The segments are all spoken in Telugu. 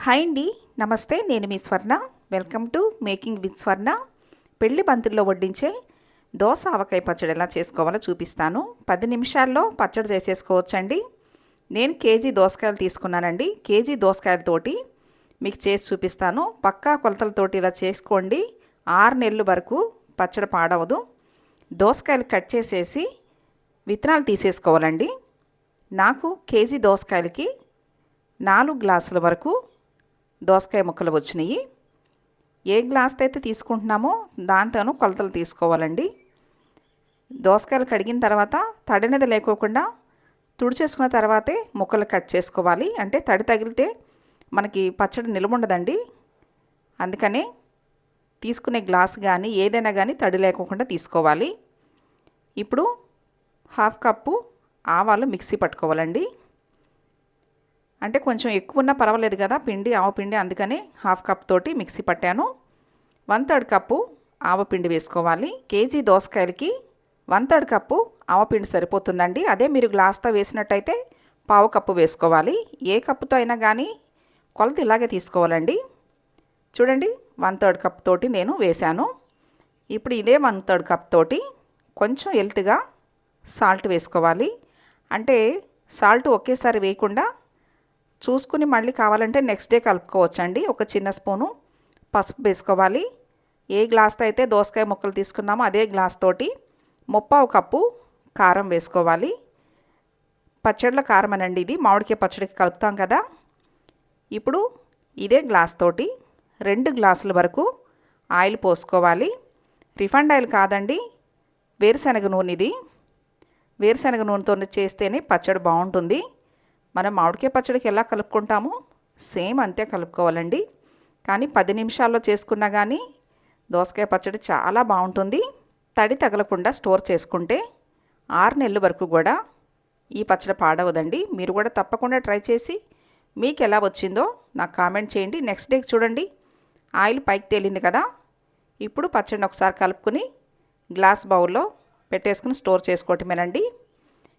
హాయ్ అండి, నమస్తే. నేను మీ స్వర్ణ. వెల్కమ్ టు మేకింగ్ విత్ స్వర్ణ. పెళ్లి బంతుల్లో వడ్డించే దోస ఆవకాయ పచ్చడి ఎలా చేసుకోవాలో చూపిస్తాను. 10 నిమిషాల్లో పచ్చడి చేసేసుకోవచ్చండి. నేను కేజీ దోసకాయలు తీసుకున్నానండి. కేజీ దోసకాయలతోటి మీకు చేసి చూపిస్తాను. పక్కా కొలతలతోటి ఇలా చేసుకోండి. 6 నెలల వరకు పచ్చడి పాడవదు. దోసకాయలు కట్ చేసేసి విత్తనాలు తీసేసుకోవాలండి. నాకు కేజీ దోసకాయలకి 4 గ్లాసుల వరకు దోసకాయ ముక్కలు వచ్చినాయి. ఏ గ్లాస్ అయితే తీసుకుంటున్నామో దాంతోనూ కొలతలు తీసుకోవాలండి. దోసకాయలు కడిగిన తర్వాత తడినది లేకోకుండా తుడిచేసుకున్న తర్వాతే ముక్కలు కట్ చేసుకోవాలి. అంటే తడి తగిలితే మనకి పచ్చడి నిలువ ఉండదండి. అందుకనే తీసుకునే గ్లాస్ కానీ ఏదైనా కానీ తడి లేకోకుండా తీసుకోవాలి. ఇప్పుడు 1/2 కప్పు ఆవాలు మిక్సీ పట్టుకోవాలండి. అంటే కొంచెం ఎక్కువ ఉన్నా పర్వాలేదు కదా పిండి, ఆవపిండి, అందుకని 1/2 కప్ తోటి మిక్సీ పట్టాను. 1/3 కప్పు ఆవపిండి వేసుకోవాలి. కేజీ దోసకాయలకి 1/3 కప్పు ఆవపిండి సరిపోతుందండి. అదే మీరు గ్లాస్తో వేసినట్టయితే 1/2 కప్పు వేసుకోవాలి. ఏ కప్పుతో అయినా కానీ కొలత ఇలాగే తీసుకోవాలండి. చూడండి, 1/3 కప్ తోటి నేను వేశాను. ఇప్పుడు ఇదే 1/3 కప్ తోటి కొంచెం ఎల్తుగా సాల్ట్ వేసుకోవాలి. అంటే సాల్ట్ ఒకేసారి వేయకుండా చూసుకుని మళ్ళీ కావాలంటే నెక్స్ట్ డే కలుపుకోవచ్చండి. ఒక చిన్న స్పూను పసుపు వేసుకోవాలి. ఏ గ్లాస్తో అయితే దోసకాయ ముక్కలు తీసుకున్నామో అదే గ్లాస్ తోటి 1/2 కప్పు కారం వేసుకోవాలి. పచ్చళ్ళ కారం అనండి ఇది, మామిడికాయ పచ్చడికి కలుపుతాం కదా. ఇప్పుడు ఇదే గ్లాస్ తోటి 2 గ్లాసుల వరకు ఆయిల్ పోసుకోవాలి. రిఫైండ్ ఆయిల్ కాదండి, వేరుశనగ నూనె. ఇది వేరుశనగ నూనెతో చేస్తేనే పచ్చడి బాగుంటుంది. మనం మామిడికాయ పచ్చడికి ఎలా కలుపుకుంటామో సేమ్ అంతే కలుపుకోవాలండి. కానీ 10 నిమిషాల్లో చేసుకున్నా కానీ దోసకాయ పచ్చడి చాలా బాగుంటుంది. తడి తగలకుండా స్టోర్ చేసుకుంటే 6 నెలల వరకు కూడా ఈ పచ్చడి పాడవదండి. మీరు కూడా తప్పకుండా ట్రై చేసి మీకు ఎలా వచ్చిందో నాకు కామెంట్ చేయండి. నెక్స్ట్ డేకి చూడండి, ఆయిల్ పైకి తేలింది కదా. ఇప్పుడు పచ్చడిని ఒకసారి కలుపుకుని గ్లాస్ బౌల్లో పెట్టేసుకుని స్టోర్ చేసుకోవటమేనండి.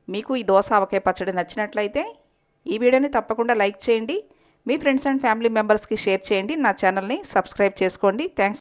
మీకు ఈ దోస ఆవకాయ పచ్చడి నచ్చినట్లయితే ఈ వీడియోని తప్పకుండా లైక్ చేయండి. మీ ఫ్రెండ్స్ అండ్ ఫ్యామిలీ మెంబర్స్కి షేర్ చేయండి. నా ఛానల్ని సబ్స్క్రైబ్ చేసుకోండి. థ్యాంక్స్.